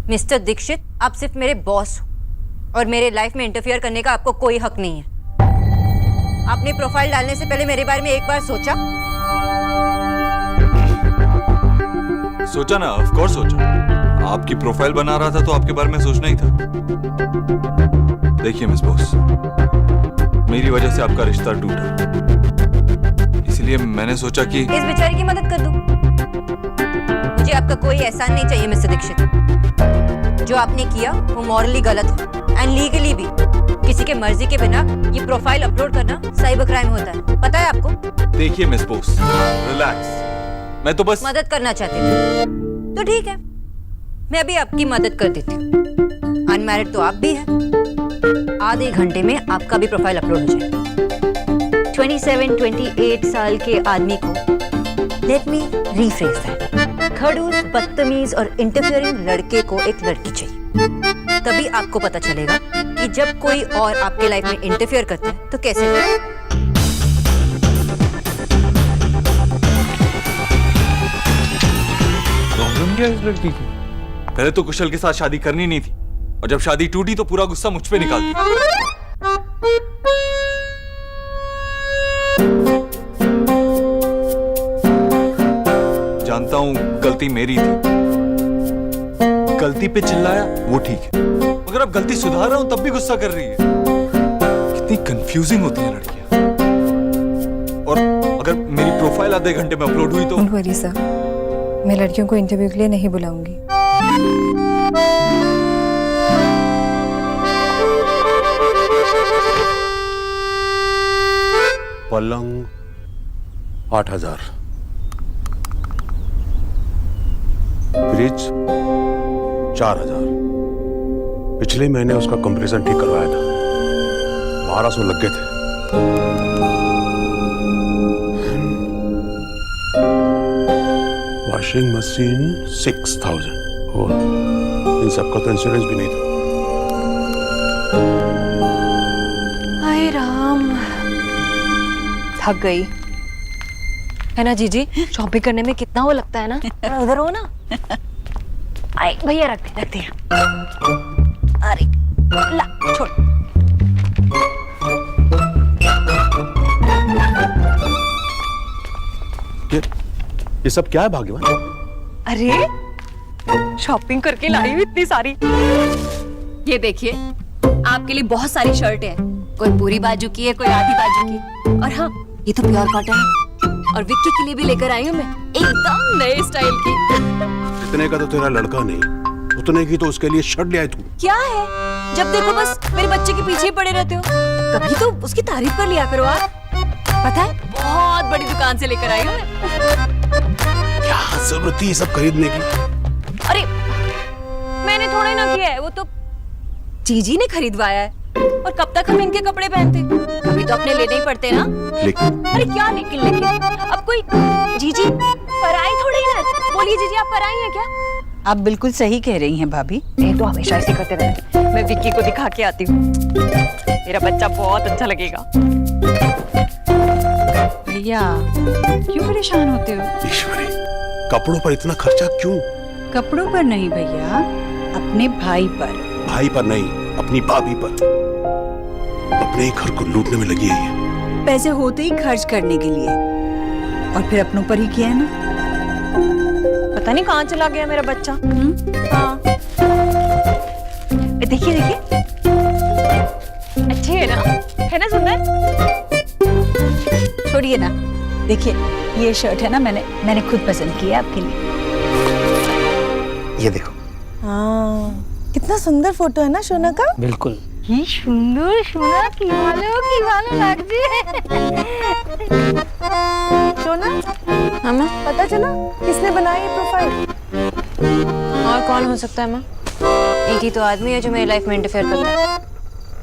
Mister Dixit, आप सिर्फ मेरे बॉस हो और मेरे लाइफ में इंटरफियर करने का आपको कोई हक नहीं है। आपने प्रोफाइल डालने से पहले मेरे बारे में एक बार सोचा? सोचा ना, ऑफ कोर्स सोचा। आपकी प्रोफाइल बना रहा था तो आपके बारे में सोचना ही था। देखिए मिस बॉस, मेरी वजह से आपका रिश्ता टूटा, इसलिए मैंने सोचा कि इस बेचारे की मदद कर दूं। मुझे आपका कोई एहसान नहीं चाहिए मिस्टर दीक्षित। जो आपने किया वो मॉरली गलत है एंड लीगली भी। किसी के मर्जी के बिना ये प्रोफाइल अपलोड करना साइबर क्राइम होता है, पता है आपको? देखिए मिस बॉस, रिलैक्स। मैं तो बस मदद करना चाहती थी, तो ठीक है, मैं भी आपकी मदद कर देती हूँ। अनमैरिड तो आप भी हैं। आधे घंटे में आपका भी प्रोफाइल अपलोड हो जाएगा। 27-28 साल के आदमी को, लेट मी रीफ्रेज दैट, खड़ूस, बदतमीज और इंटरफियरिंग लड़के को एक लड़की चाहिए। तभी आपको पता चलेगा कि जब कोई और आपके लाइफ में इंटरफियर करता है तो कैसे होता है। प्रॉब्लम क्या है इस लड़की की? पहले तो कुशल के साथ शादी करनी नहीं थी, और जब शादी टूटी तो पूरा गुस्सा मुझ पे निकालती। जानता हूं गलती मेरी थी, गलती पे चिल्लाया वो ठीक है, मगर अब गलती सुधार रहा हूं तब भी गुस्सा कर रही है। कितनी कंफ्यूजिंग होती है लड़कियां। और अगर मेरी प्रोफाइल आधे घंटे में अपलोड हुई तो डोंट वरी सर, मैं लड़कियों को इंटरव्यू के लिए नहीं बुलाऊंगी। पलंग 8,000, फ्रिज 4,000। पिछले महीने उसका कंप्रेसर ठीक करवाया था, 1200 लग गए थे। वॉशिंग मशीन 6,000, और इन सबका तो इंश्योरेंस भी नहीं था। हाय राम, थक गई है ना जीजी। शॉपिंग करने में कितना वो लगता है ना। उधर हो ना, आए भैया रखते हैं। अरे ला छोड़। ये सब क्या है भाग्यवान? अरे शॉपिंग करके लाई हूँ इतनी सारी। ये देखिए, आपके लिए बहुत सारी शर्ट है। कोई पूरी बाजू की है, कोई आधी बाजू की, और हाँ ये तो प्योर कॉटन है। और विक्की के लिए भी लेकर आई हूँ मैं, एकदम नए स्टाइल की। इतने का तो तेरा लड़का नहीं, उतने की तो उसके लिए शर्ट ले आई तू। क्या है, जब देखो बस मेरे बच्चे के पीछे ही पड़े रहते हो। कभी तो उसकी तारीफ कर लिया करो आप। पता है, बहुत बड़ी दुकान से लेकर आई हूँ मैं। क्या जरूरत थी ये सब खरीदने की? अरे मैंने थोड़ा ही ना किया है, वो तो जीजी ने खरीदवाया है। और कब तक हम इनके कपड़े पहनते? कभी तो अपने लेने ही पड़ते ना। लेकिन अरे क्या लेकिन अब कोई जीजी पराई थोड़ी ना। बोलिए जीजी, आप पराई हैं क्या? आप बिल्कुल सही कह रही हैं भाभी। ये तो हमेशा ऐसे करते रहते। मैं विक्की को दिखा के आती हूँ, मेरा बच्चा बहुत अच्छा लगेगा। भैया क्यों परेशान होते हो? ईश्वरी, कपड़ों पर इतना खर्चा क्यों? कपड़ों पर नहीं भैया, अपने भाई पर। भाई पर नहीं, अपनी भाभी पर। अपने ही घर को लूटने में लगी है ये। पैसे होते ही खर्च करने के लिए, और फिर अपनों पर ही किया है ना। पता नहीं कहाँ चला गया मेरा बच्चा। हाँ देखिए देखिए, अच्छी है ना सुंदर? छोड़िए ना, देखिए ये शर्ट है ना, मैंने खुद पसंद की है आपके लिए। ये देखो। हाँ, कितना सुंदर फोटो है ना सोना का। बिल्कुल। ये सुंदर सोना की वालों लग सोना, माँ पता चला किसने बनाई ये प्रोफाइल? और कौन हो सकता है माँ? एक ही तो आदमी है जो मेरी लाइफ में इंटरफेयर करता है।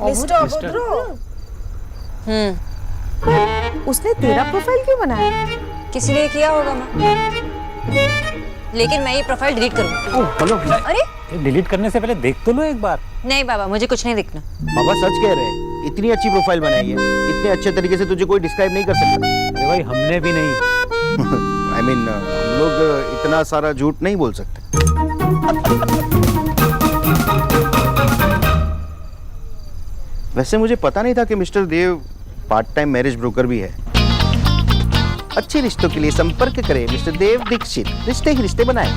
मिस्टर अभद्रो। उसने तेरा प्रोफाइल क्यों बनाया? किसी ने किया होगा माँ, लेकिन मैं ये प्रोफाइल डिलीट करूँगी। अरे डिलीट करने से पहले देख तो लो एक बार। नहीं बाबा, मुझे कुछ नहीं दिखना। बाबा सच कह रहे हैं, इतनी अच्छी प्रोफाइल बनाई है, इतने अच्छे तरीके से तुझे कोई डिस्क्राइब नहीं कर सकता। अरे भाई हमने भी नहीं। I mean, हम लोग इतना सारा झूठ नहीं बोल सकते। वैसे मुझे पता नहीं था कि मिस्टर देव पार्ट टाइम मैरिज ब्रोकर भी है। अच्छे रिश्तों के लिए संपर्क करें मिस्टर देव दीक्षित, रिश्ते ही रिश्ते बनाए।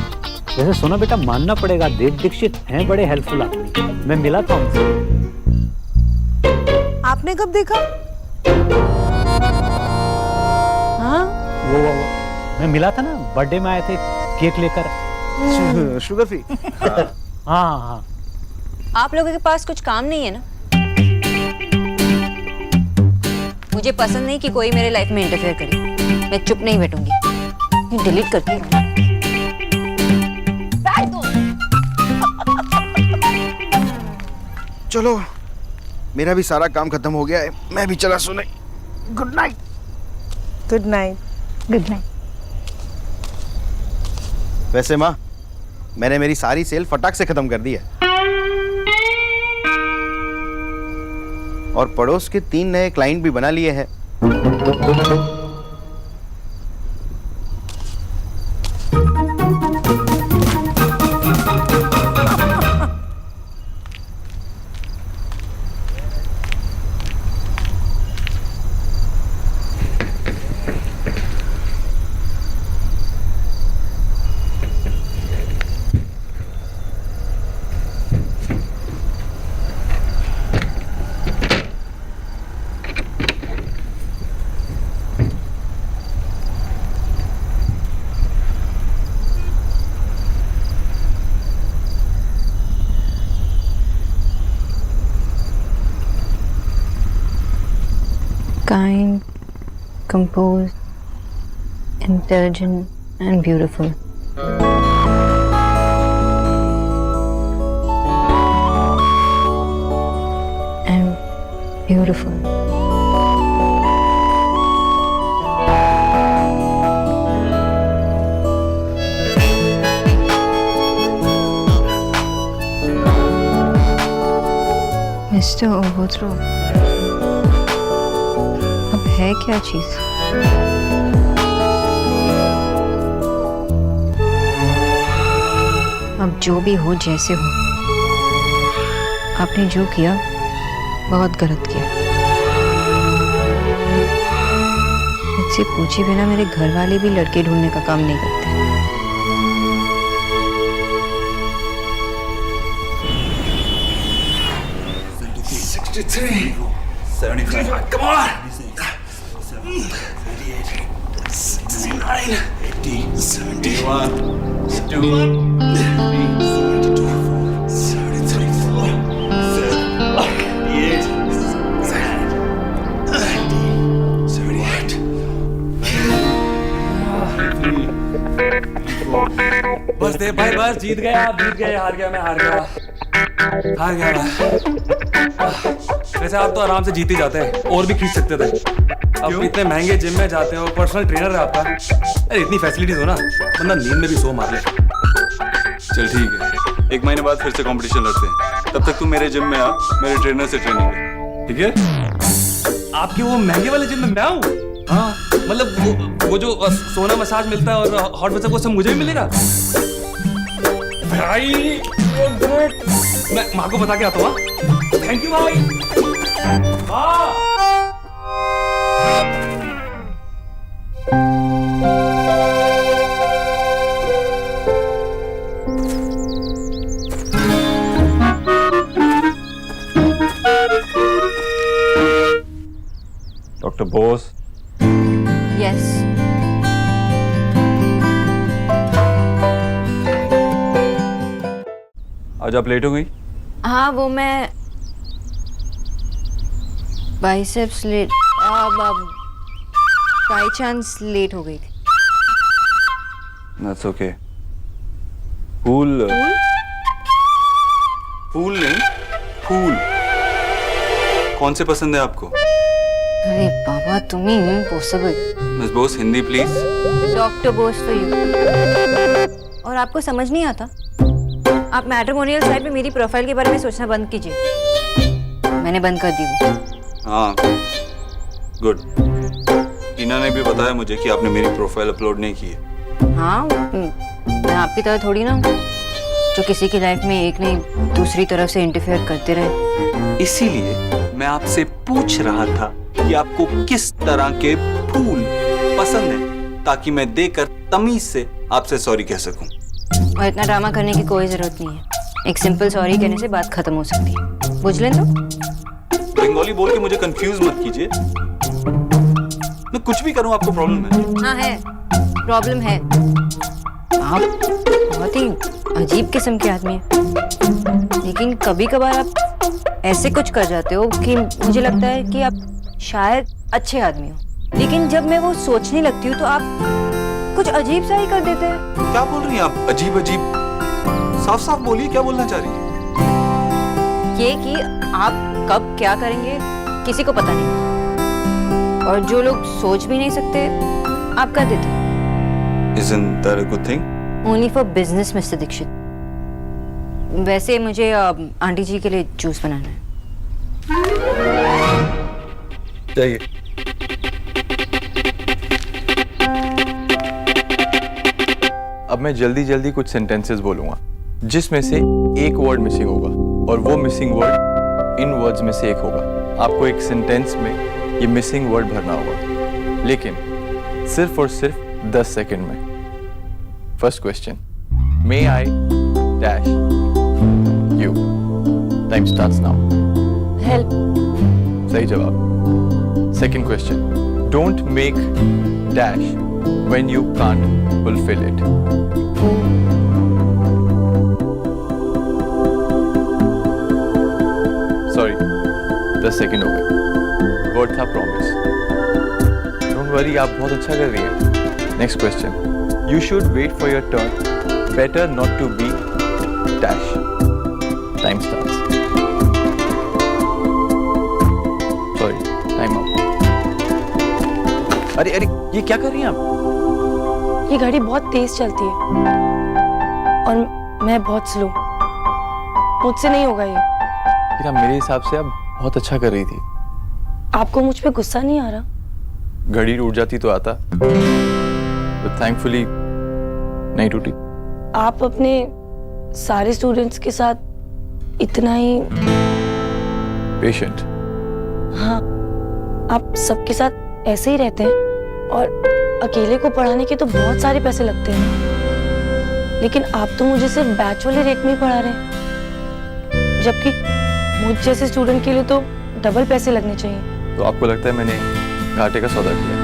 वैसे सोना बेटा मानना पड़ेगा, देव दीक्षित हैं बड़े हेल्पफुल आदमी। मैं मिला था उनसे। आपने कब देखा? हाँ वो मैं मिला था ना, बर्थडे में आए थे केक लेकर। Sugar free. हाँ हाँ। आप लोगों के पास कुछ काम नहीं है ना? मुझे पसंद नहीं कि कोई मेरे लाइफ में इंटरफेयर करे। मैं चुप नहीं बैठूंगी, ये डिलीट करती हूँ। बैठ दो। चलो, मेरा भी सारा काम खत्म हो गया है, मैं भी चला सोने। Good night. Good night. Good night. वैसे माँ, मैंने मेरी सारी सेल फटाक से खत्म कर दी है और पड़ोस के 3 नए क्लाइंट भी बना लिए हैं। Kind, composed, intelligent, and beautiful. And beautiful. Mr. Obotro. अब है क्या चीज? अब जो भी हो, जैसे हो, आपने जो किया बहुत गलत किया। मुझसे पूछे बिना मेरे घर वाले भी लड़के ढूंढने का काम नहीं करते। बस दे भाई, बस जीत गया, आप जीत गए। हार गया मैं, हार गया मैं। वैसे आप तो आराम से जीत ही जाते हैं, और भी खींच सकते थे। अब इतने महंगे जिम में जाते हो, पर्सनल ट्रेनर है आपका। अरे इतनी फैसिलिटीज हो ना, बंदा नींद में भी सो मार ले। चल ठीक है, 1 महीने बाद फिर से कंपटीशन लड़ते हैं। तब तक तू मेरे जिम में आ, मेरे ट्रेनर से ट्रेनिंग ले, ठीक है? आपके वो महंगे वाले जिम में मैं आऊँ? हाँ, मतलब वो जो सोना मसाज मिलता है और हॉट मसाज, वो सब मुझे भी मिलेगा भाई। मैं माँ को बता के आता हूँ। थैंक यू भाई। डॉक्टर बोस। यस। आज आप लेट हो गई? हाँ, वो मैं बाइसेप्स लेट, बाई चांस लेट हो गई थी। That's okay. फूल नहीं, फूल कौन से पसंद है आपको? अरे बाबा, तुम ही impossible. Miss Bose, Hindi please. Doctor Bose तो यू। और आपको समझ नहीं आता? आप मैट्रिमोनियल साइट पे मेरी प्रोफाइल के बारे में सोचना बंद कीजिए। मैंने बंद कर दी वो। हाँ, गुड। टीना ने भी बताया मुझे कि आपने मेरी प्रोफाइल अपलोड नहीं की है। हाँ, मैं आपकी तरह थोड़ी ना हूँ। तो किसी की लाइफ में एक नहीं दूसरी तरफ से इंटरफेयर करते रहे। इसीलिए मैं आपसे पूछ रहा था कि आपको किस तरह के फूल पसंद है, ताकि मैं देकर तमीज से आपसे सॉरी कह सकूं। और इतना ड्रामा करने की कोई जरूरत नहीं है। एक सिंपल सॉरी कहने से बात खत्म हो सकती है। बुझ लें तो? बंगाली बोल के मुझे कंफ्यूज मत कीजिए। मैं कुछ भी करूं आपको प्रॉब्लम है? हाँ है, प्रॉब्लम है। आप बहुत ही अजीब किस्म के आदमी हैं। लेकिन कभी कभार आप ऐसे कुछ कर जाते हो कि मुझे लगता है कि आप शायद अच्छे आदमी हो। लेकिन जब मैं वो सोचने लगती हूँ तो आप कुछ अजीब सा ही कर देते हैं। क्या बोल रही हैं आप? अजीब अजीब? साफ साफ बोलिए, क्या बोलना चाह रही हैं? ये कि आप कब क्या करेंगे किसी को पता नहीं, और जो लोग सोच भी नहीं सकते आप कर देते हैं। Isn't that a good thing? Only for business, Mr. Dixit. वैसे मुझे आंटी जी के लिए जूस बनाना है। चाहिए। अब मैं जल्दी जल्दी कुछ सेंटेंसेस बोलूंगा जिसमें से एक वर्ड मिसिंग होगा, और वो मिसिंग वर्ड इन वर्ड्स में से एक होगा। आपको एक सेंटेंस में ये मिसिंग वर्ड भरना होगा, लेकिन सिर्फ और सिर्फ 10 सेकंड में। First question, may I dash you. Time starts now. Help. सही जवाब। Second question, don't make dash when you can't fulfil it. Sorry, 10 second हो गए। वर्ड था प्रॉमिस। डोंट वरी, आप बहुत अच्छा कर रही हैं। Next question, you should wait for your turn, better not to be dash. Time starts. Sorry, time out. अरे अरे, ये क्या कर रही हैं आप? ये गाड़ी बहुत तेज चलती है और मैं बहुत स्लो। मुझसे नहीं होगा ये। लेकिन मेरे हिसाब से आप बहुत अच्छा कर रही थी। आपको मुझ पे गुस्सा नहीं आ रहा? घड़ी टूट जाती तो आता, but thankfully नहीं टूटी। आप अपने सारे स्टूडेंट्स के साथ इतना ही पेशेंट। हाँ, आप सबके साथ ऐसे ही रहते हैं, और अकेले को पढ़ाने के तो बहुत सारे पैसे लगते हैं, लेकिन आप तो मुझे सिर्फ बैच वाले रेट में ही पढ़ा रहे हैं, जबकि मुझ जैसे स्टूडेंट के लिए तो डबल पैसे लगने चाहिए। तो आपको लगता है मैंने घाटे का सौदा किया?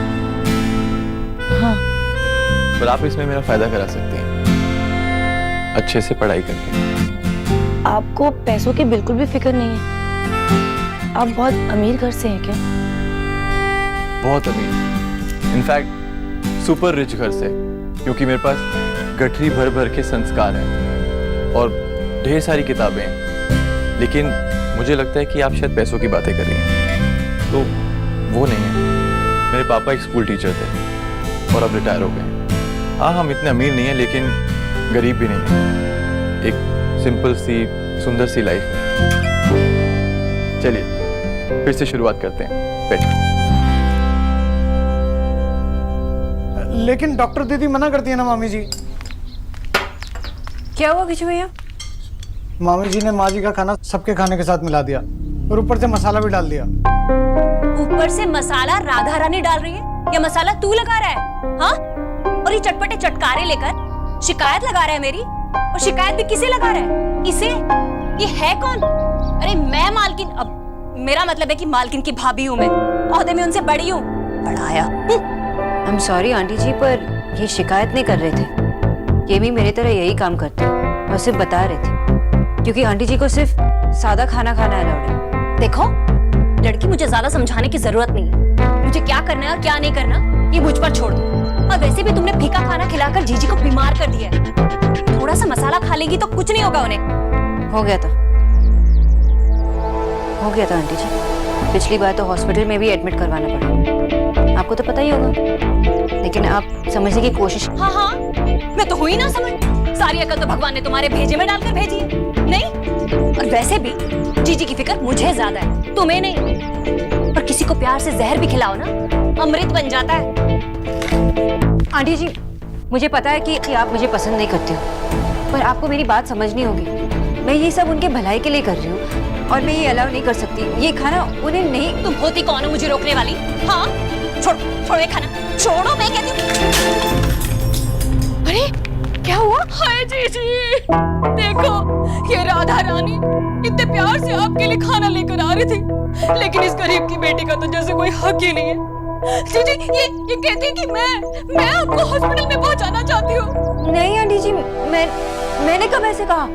हाँ। पर आप इसमें मेरा फायदा करा सकती हैं, अच्छे से पढ़ाई करके। आपको पैसों की बिल्कुल भी फिक्र नहीं है? आप बहुत अमीर घर से हैं क्या? बहुत अमीर, इनफैक्ट सुपर रिच घर से, क्योंकि मेरे पास गठरी भर भर के संस्कार हैं और ढेर सारी किताबें हैं। लेकिन मुझे लगता है कि आप शायद पैसों की बातें कर रही हैं, तो वो नहीं है। मेरे पापा एक स्कूल टीचर थे और अब रिटायर हो गए। हाँ, हम इतने अमीर नहीं हैं, लेकिन गरीब भी नहीं हैं। एक सिंपल सी सुंदर सी लाइफ है। चलिए फिर से शुरुआत करते हैं। बैठिए। लेकिन डॉक्टर दीदी मना करती है ना मामी जी। क्या हुआ किशोर भैया? मामी जी ने माँ जी का खाना सबके खाने के साथ मिला दिया और ऊपर से मसाला भी डाल दिया। ऊपर से मसाला राधा रानी डाल रही है या मसाला तू लगा रहा है? हाँ? और ये चटपटे चटकारे लेकर शिकायत लगा रहा है मेरी, और शिकायत भी किसे लगा रहा है? इसे? ये है कौन? अरे मैं मालकिन, अब मेरा मतलब है कि मालकिन की भाभी हूँ मैं, ओहदे में उनसे बड़ी हूँ। बढ़ाया। आई एम सॉरी आंटी जी, पर ये शिकायत नहीं कर रहे थे। ये भी मेरी तरह यही काम करते हैं, और सिर्फ बता रहे थे, क्योंकि आंटी जी को सिर्फ सादा खाना खाना अलाउड है। देखो लड़की, मुझे ज्यादा समझाने की जरूरत नहीं है। मुझे क्या करना है और क्या नहीं करना ये मुझ पर छोड़ दो। और वैसे भी तुमने फीका खाना खिलाकर जीजी को बीमार कर दिया है। थोड़ा सा मसाला खा लेगी तो कुछ नहीं होगा उन्हें। हो गया था आंटी जी। पिछली बार तो हॉस्पिटल में भी एडमिट करवाना पड़ा, आपको तो पता ही होगा। लेकिन आप समझने की कोशिश। हाँ हाँ, मैं तो हुई ना समझ। सारी अकल तो भगवान ने तुम्हारे भेजे में डालकर भेजी है। नहीं, और वैसे भी जीजी की फिक्र मुझे ज्यादा है, तुम्हें नहीं। और किसी को प्यार से जहर भी खिलाओ ना, अमृत बन जाता है। आंटी जी मुझे पता है कि आप मुझे पसंद नहीं करते हो, पर आपको मेरी बात समझनी होगी। मैं ये सब उनके भलाई के लिए कर रही हूँ और मैं ये अलाउ नहीं कर सकती। ये खाना उन्हें नहीं। तुम होती कौन हो मुझे रोकने वाली? हाँ, छोड़ो ये खाना, छोड़ो, मैं कहती हूँ। अरे क्या हुआ? हाय जीजी, देखो ये राधा रानी इतने प्यार से आपके लिए खाना लेकर आ रही थी, लेकिन इस गरीब की बेटी का तो जैसे कोई हक ही नहीं है। जीजी ये कहती है कि मैं आपको हॉस्पिटल में पहुंचाना चाहती हूँ। नहीं आंटी जी, मैंने कब ऐसे कहा?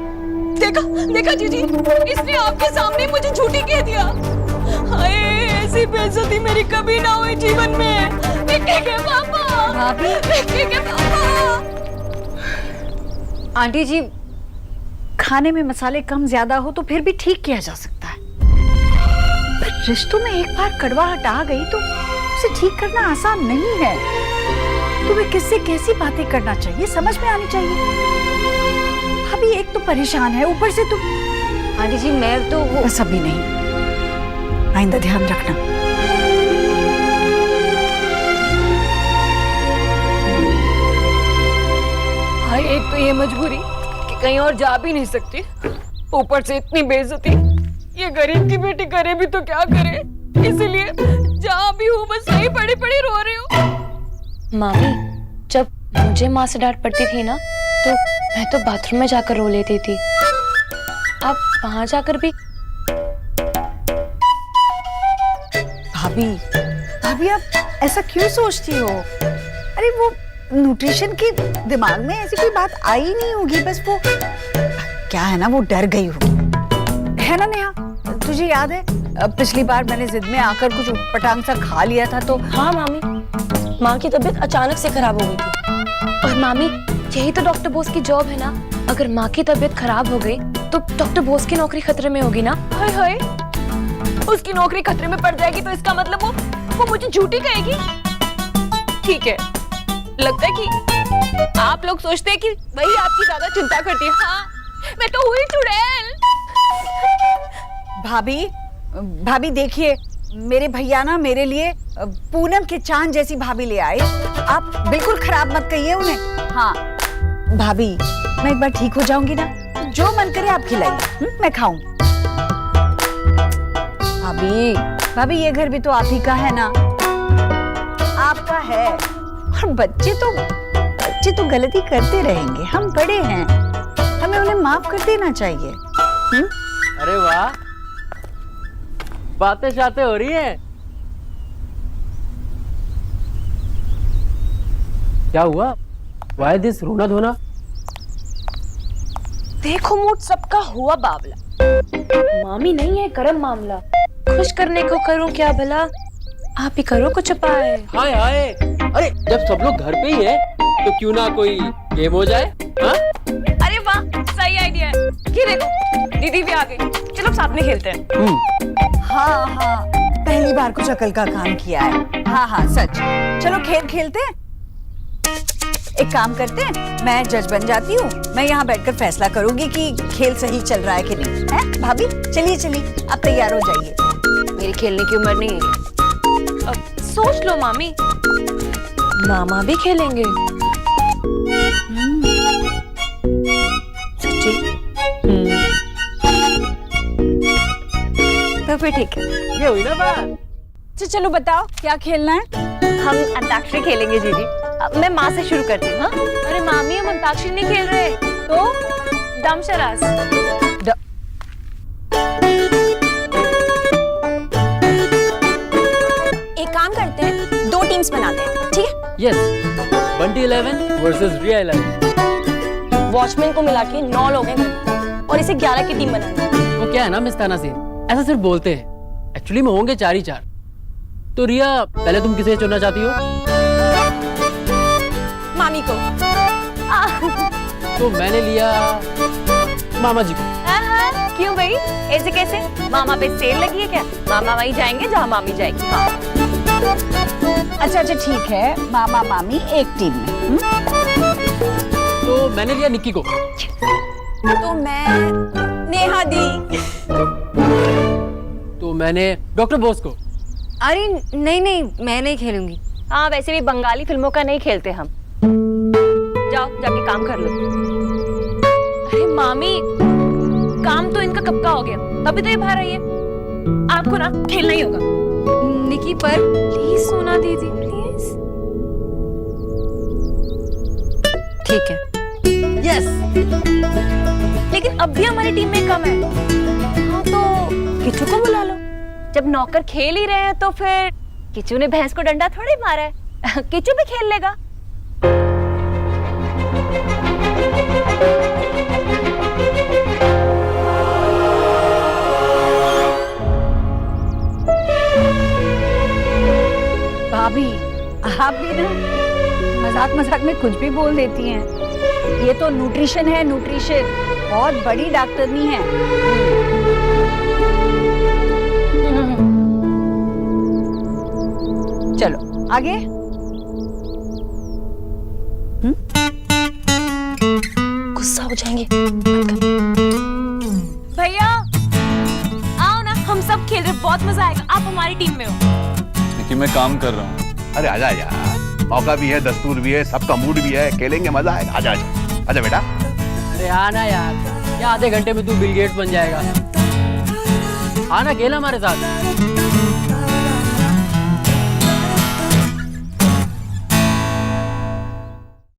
देखा जीजी, इसने आपके सामने मुझे झूठी कह दिया। हाय, ऐसी बेइज्जती मेरी कभी ना हुई जीवन में। विक्की के पापा, भाभी, विक्की के पापा। आंटी जी, खाने में मसाले कम ज्यादा हो तो फिर भी ठीक किया जा सकता है, पर रिश्तों में एक बार कड़वाहट आ गई तो उसे ठीक करना आसान नहीं है। तुम्हें किससे कैसी बातें करना चाहिए समझ में आनी चाहिए। अभी एक तो परेशान है, ऊपर से तुम। आंटी जी मैं तो वो बस अभी नहीं, आइंदा ध्यान रखना। हाय, एक तो ये मजबूरी कि कहीं और जा भी नहीं सकती, ऊपर से इतनी बेइज्जती। ये गरीब की बेटी करे भी तो क्या करे, इसीलिए जहाँ भी हूँ बस यही पड़ी पड़ी रो रही हूँ। मामी, जब मुझे माँ से डांट पड़ती थी ना तो मैं तो बाथरूम में जाकर रो लेती थी। अब वहां जाकर भी। भाभी आप ऐसा क्यों सोचती हो? अरे वो न्यूट्रिशन की दिमाग में ऐसी कोई बात आई नहीं होगी, बस वो क्या है ना, वो डर गई होगी, है ना नेहा? तुझे याद है पिछली बार मैंने जिद में आकर कुछ पटांग सा खा लिया था तो। हाँ मामी, माँ की तबीयत अचानक से खराब हो गई थी। और मामी, यही तो डॉक्टर बोस की जॉब है ना। अगर माँ की तबीयत खराब हो गई तो डॉक्टर बोस की नौकरी खतरे में होगी ना। हाय हाय, उसकी नौकरी खतरे में पड़ जाएगी तो इसका मतलब वो मुझे झूठी कहेगी। ठीक है, लगता है कि आप लोग सोचते हैं कि वही आपकी ज्यादा चिंता करती है। हाँ, मैं तो हुई चुड़ैल। भाभी देखिए, मेरे भैया ना मेरे लिए पूनम के चांद जैसी भाभी ले आए। आप बिल्कुल खराब मत कहिए उन्हें। हाँ भाभी, मैं एक बार ठीक हो जाऊंगी ना, जो मन करे आप खिलाइए, मैं खाऊं। भाभी ये घर भी तो आप ही का है ना, आपका है। और बच्चे तो गलती करते रहेंगे, हम बड़े हैं, हमें उन्हें माफ कर देना चाहिए। अरे वाह, बातें शातें हो रही हैं। क्या हुआ? Why this रोना धोना? देखो मूड सबका हुआ बावला। मामी नहीं है, करम मामला। खुश करने को करूं क्या भला, आप ही करो कुछ उपाय। हाय हाय, अरे जब सब लोग घर पे ही है तो क्यों ना कोई गेम हो जाए? हाँ? अरे वाह, सही आइडिया है। ये देखो, दीदी भी आ गई, चलो साथ में खेलते हैं। हाँ, पहली बार कुछ अकल का काम किया है। हाँ सच। चलो खेल खेलते हैं। एक काम करते हैं, मैं जज बन जाती हूँ, मैं यहाँ बैठकर फैसला करूंगी कि खेल सही चल रहा है कि नहीं। है भाभी? चलिए आप तैयार हो जाइए। मेरी खेलने की उम्र नहीं है। सोच लो मामी, मामा भी खेलेंगे। सच्ची? तो फिर ठीक है। ये हुई ना बात। चलो बताओ क्या खेलना है? हम अंताक्षरी खेलेंगे जीजी। मैं माँ से शुरू करती हूँ। हाँ? अरे मामी, हम अंताक्षरी नहीं खेल रहे तो दमशराज। एक काम करते हैं, 2 टीम्स बनाते हैं, ठीक है? यस, बंटी 11 वर्सेस रिया 11। वॉचमैन को मिला के 9 लोग हैं घर, और इसे 11 की टीम बनानी है। वो क्या है ना मिस तानाज़ीन, ऐसा सिर्फ बोलते हैं, एक्चुअली में होंगे 4 ही 4। तो रिया, पहले तुम किसे चुनना चाहती हो? मामी को। तो मैंने लिया मामा जी को। क्यों भाई, ऐसे कैसे? मामा पे सेल लगी है क्या? मामा वहीं जाएंगे जहाँ मामी जाएगी। हाँ। अच्छा ठीक है, मामा मामी एक टीम में। तो मैंने लिया निक्की को। तो मैं नेहा दी। तो मैंने डॉक्टर बोस को। अरे नहीं, मैं नहीं खेलूंगी। हाँ, वैसे भी बंगाली फिल्मों का नहीं खेलते हम। जाओ जाके काम कर लो। अरे मामी, काम तो इनका कब का हो गया, तभी तो ये बाहर आई है। आपको ना खेलना ही होगा। निकी पर प्लीज सोना दीदी प्लीज। ठीक है। यस, लेकिन अब भी हमारी टीम में कम है। हाँ तो किचू को बुला लो। जब नौकर खेल ही रहे हैं तो फिर किचू ने भैंस को डंडा थोड़ी मारा है। किचू भी खेल लेगा। भाभी, आप भी ना मजाक मजाक में कुछ भी बोल देती हैं। ये तो न्यूट्रिशन है, न्यूट्रिशन। बहुत बड़ी डॉक्टरनी है। चलो आगे। गुस्सा हो जाएंगे। भैया आओ ना, हम सब खेल रहे, बहुत मजा आएगा। आप हमारी टीम में हो। कि मैं काम कर रहा हूँ। अरे आजा यार, मौका भी है, दस्तूर भी है, सबका मूड भी है, खेलेंगे, मजा आएगा। आजा आजा आजा बेटा। अरे आना यार, क्या आधे घंटे में तू बिल गेट्स बन जाएगा। आना, खेल हमारे साथ।